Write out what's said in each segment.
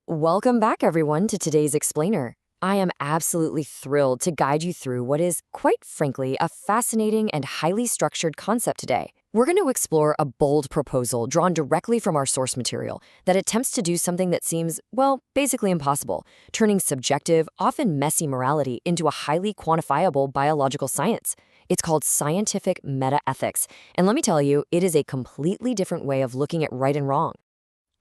Welcome back, everyone, to today's Explainer. I am absolutely thrilled to guide you through what is, quite frankly, a fascinating and highly structured concept today. We're going to explore a bold proposal drawn directly from our source material that attempts to do something that seems, well, basically impossible, turning subjective, often messy morality into a highly quantifiable biological science. It's called scientific meta-ethics, and let me tell you, it is a completely different way of looking at right and wrong.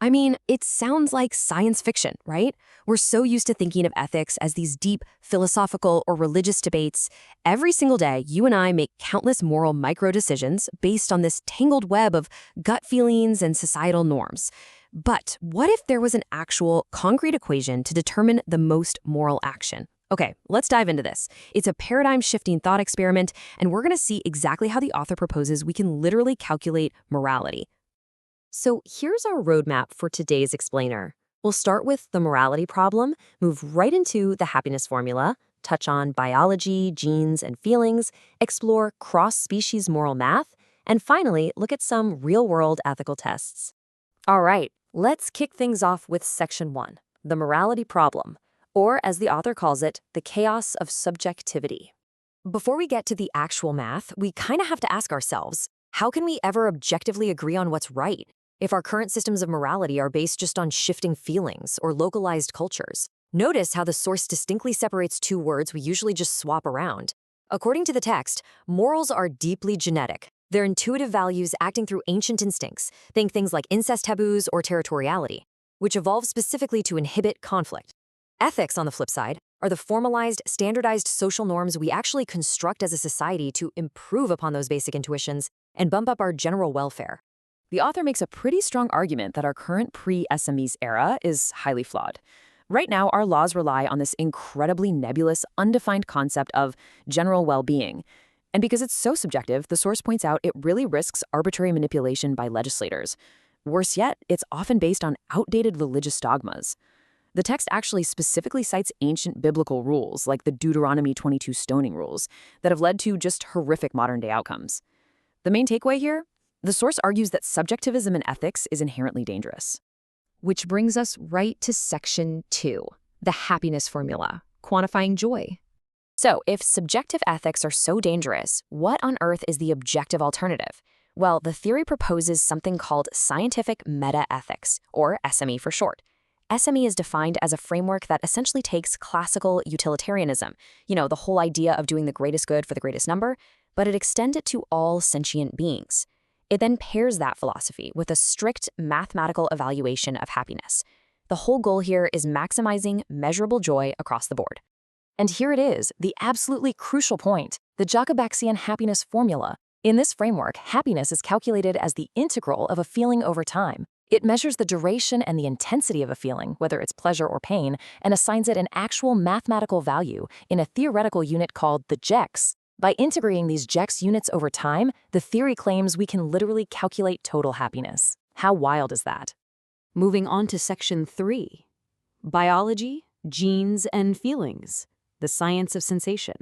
I mean, it sounds like science fiction, right? We're so used to thinking of ethics as these deep philosophical or religious debates. Every single day, you and I make countless moral micro-decisions based on this tangled web of gut feelings and societal norms. But what if there was an actual, concrete equation to determine the most moral action? Okay, let's dive into this. It's a paradigm-shifting thought experiment, and we're going to see exactly how the author proposes we can literally calculate morality. So here's our roadmap for today's explainer. We'll start with the morality problem, move right into the happiness formula, touch on biology, genes, and feelings, explore cross-species moral math, and finally look at some real-world ethical tests. All right, let's kick things off with section 1, the morality problem, or as the author calls it, the chaos of subjectivity. Before we get to the actual math, we kind of have to ask ourselves, how can we ever objectively agree on what's right if our current systems of morality are based just on shifting feelings or localized cultures? Notice how the source distinctly separates two words we usually just swap around. According to the text, morals are deeply genetic. They're intuitive values acting through ancient instincts, think things like incest taboos or territoriality, which evolved specifically to inhibit conflict. Ethics, on the flip side, are the formalized, standardized social norms we actually construct as a society to improve upon those basic intuitions and bump up our general welfare. The author makes a pretty strong argument that our current pre-SMEs era is highly flawed. Right now, our laws rely on this incredibly nebulous, undefined concept of general well-being. And because it's so subjective, the source points out it really risks arbitrary manipulation by legislators. Worse yet, it's often based on outdated religious dogmas. The text actually specifically cites ancient biblical rules, like the Deuteronomy 22 stoning rules, that have led to just horrific modern-day outcomes. The main takeaway here? The source argues that subjectivism in ethics is inherently dangerous. Which brings us right to section 2, the happiness formula, quantifying joy. So, if subjective ethics are so dangerous, what on earth is the objective alternative? Well, the theory proposes something called scientific meta-ethics, or SME for short. SME is defined as a framework that essentially takes classical utilitarianism, the whole idea of doing the greatest good for the greatest number, but it extends it to all sentient beings. It then pairs that philosophy with a strict mathematical evaluation of happiness. The whole goal here is maximizing measurable joy across the board. And here it is, the absolutely crucial point, the Jocaxian happiness formula. In this framework, happiness is calculated as the integral of a feeling over time. It measures the duration and the intensity of a feeling, whether it's pleasure or pain, and assigns it an actual mathematical value in a theoretical unit called the Jex. By integrating these Jex units over time, the theory claims we can literally calculate total happiness. How wild is that? Moving on to section 3, biology, genes, and feelings, the science of sensation.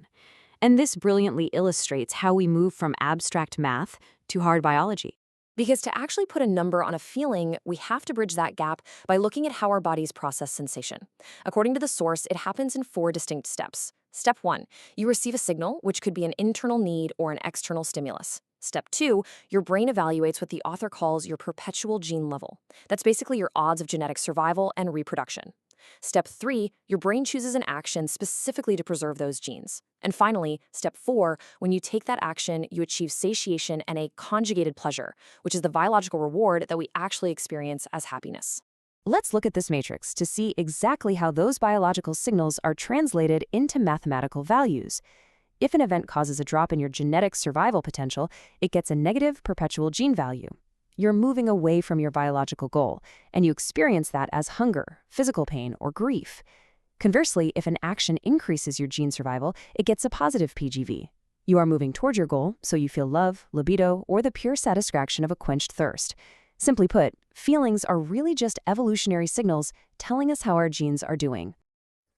And this brilliantly illustrates how we move from abstract math to hard biology. Because to actually put a number on a feeling, we have to bridge that gap by looking at how our bodies process sensation. According to the source, it happens in 4 distinct steps. Step 1, you receive a signal, which could be an internal need or an external stimulus. Step 2, your brain evaluates what the author calls your perpetual gene level. That's basically your odds of genetic survival and reproduction. Step 3, your brain chooses an action specifically to preserve those genes. And finally, step 4, when you take that action, you achieve satiation and a conjugated pleasure, which is the biological reward that we actually experience as happiness. Let's look at this matrix to see exactly how those biological signals are translated into mathematical values. If an event causes a drop in your genetic survival potential, it gets a negative perpetual gene value. You're moving away from your biological goal, and you experience that as hunger, physical pain, or grief. Conversely, if an action increases your gene survival, it gets a positive PGV. You are moving toward your goal, so you feel love, libido, or the pure satisfaction of a quenched thirst. Simply put, feelings are really just evolutionary signals telling us how our genes are doing.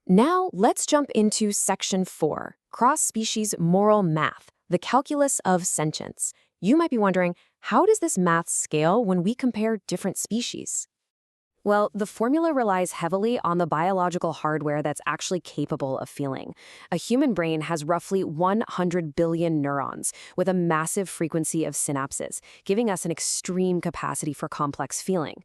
Now, let's jump into section 4, cross-species moral math, the calculus of sentience. You might be wondering, how does this math scale when we compare different species? Well, the formula relies heavily on the biological hardware that's actually capable of feeling. A human brain has roughly 100 billion neurons with a massive frequency of synapses, giving us an extreme capacity for complex feeling.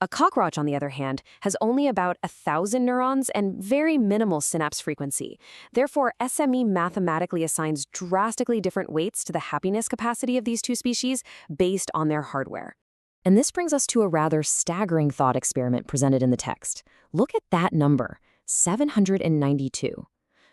A cockroach, on the other hand, has only about 1,000 neurons and very minimal synapse frequency. Therefore, SME mathematically assigns drastically different weights to the happiness capacity of these two species based on their hardware. And this brings us to a rather staggering thought experiment presented in the text. Look at that number, 792.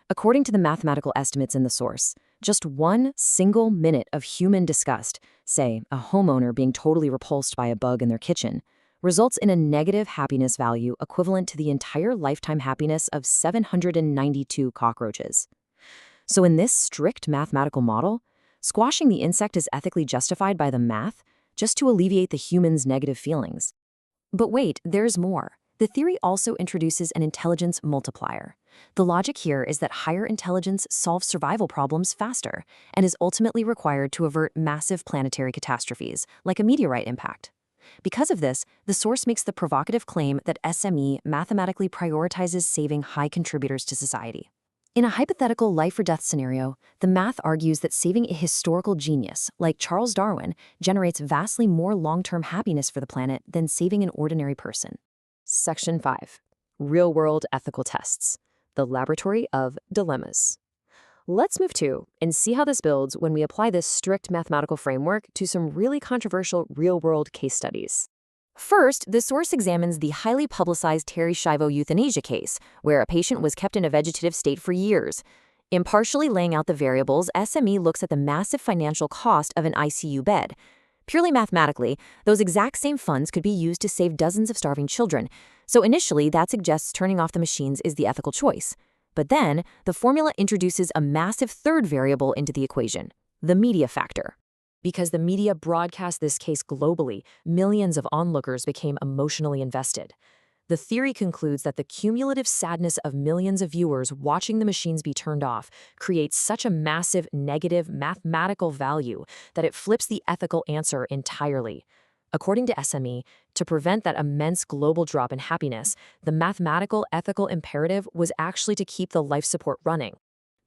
According to the mathematical estimates in the source, just one single minute of human disgust, say a homeowner being totally repulsed by a bug in their kitchen, results in a negative happiness value equivalent to the entire lifetime happiness of 792 cockroaches. So in this strict mathematical model, squashing the insect is ethically justified by the math, just to alleviate the human's negative feelings. But wait, there's more. The theory also introduces an intelligence multiplier. The logic here is that higher intelligence solves survival problems faster and is ultimately required to avert massive planetary catastrophes, like a meteorite impact. Because of this, the source makes the provocative claim that SME mathematically prioritizes saving high contributors to society. In a hypothetical life-or-death scenario, the math argues that saving a historical genius, like Charles Darwin, generates vastly more long-term happiness for the planet than saving an ordinary person. Section 5. Real-world ethical tests. The laboratory of dilemmas. Let's move to and see how this builds when we apply this strict mathematical framework to some really controversial real-world case studies. First, the source examines the highly publicized Terry Schiavo euthanasia case, where a patient was kept in a vegetative state for years. Impartially laying out the variables, SME looks at the massive financial cost of an ICU bed. Purely mathematically, those exact same funds could be used to save dozens of starving children. So initially, that suggests turning off the machines is the ethical choice. But then, the formula introduces a massive third variable into the equation, the media factor. Because the media broadcast this case globally, millions of onlookers became emotionally invested. The theory concludes that the cumulative sadness of millions of viewers watching the machines be turned off creates such a massive negative mathematical value that it flips the ethical answer entirely. According to SME, to prevent that immense global drop in happiness, the mathematical ethical imperative was actually to keep the life support running.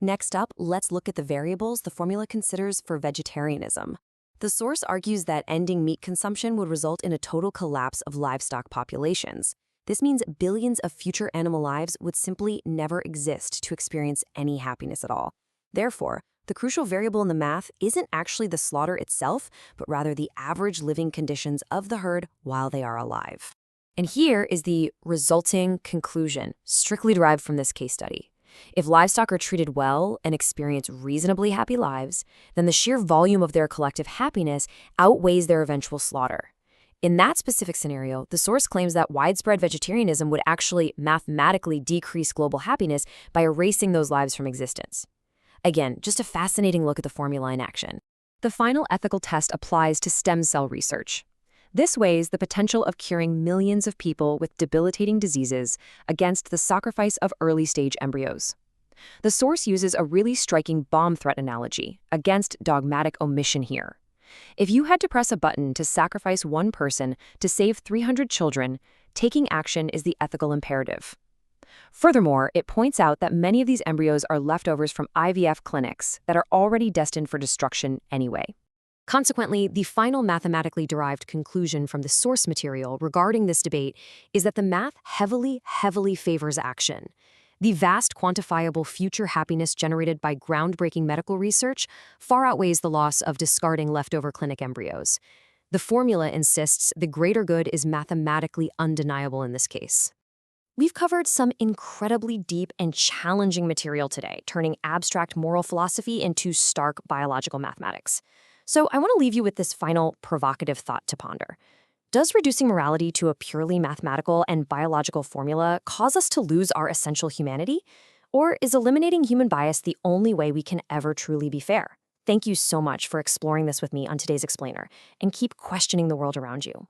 Next up, let's look at the variables the formula considers for vegetarianism. The source argues that ending meat consumption would result in a total collapse of livestock populations. This means billions of future animal lives would simply never exist to experience any happiness at all. Therefore, the crucial variable in the math isn't actually the slaughter itself, but rather the average living conditions of the herd while they are alive. And here is the resulting conclusion, strictly derived from this case study. If livestock are treated well and experience reasonably happy lives, then the sheer volume of their collective happiness outweighs their eventual slaughter. In that specific scenario, the source claims that widespread vegetarianism would actually mathematically decrease global happiness by erasing those lives from existence. Again, just a fascinating look at the formula in action. The final ethical test applies to stem cell research. This weighs the potential of curing millions of people with debilitating diseases against the sacrifice of early-stage embryos. The source uses a really striking bomb threat analogy against dogmatic omission here. If you had to press a button to sacrifice one person to save 300 children, taking action is the ethical imperative. Furthermore, it points out that many of these embryos are leftovers from IVF clinics that are already destined for destruction anyway. Consequently, the final mathematically derived conclusion from the source material regarding this debate is that the math heavily favors action. The vast quantifiable future happiness generated by groundbreaking medical research far outweighs the loss of discarding leftover clinic embryos. The formula insists the greater good is mathematically undeniable in this case. We've covered some incredibly deep and challenging material today, turning abstract moral philosophy into stark biological mathematics. So I want to leave you with this final provocative thought to ponder. Does reducing morality to a purely mathematical and biological formula cause us to lose our essential humanity? Or is eliminating human bias the only way we can ever truly be fair? Thank you so much for exploring this with me on today's Explainer, and keep questioning the world around you.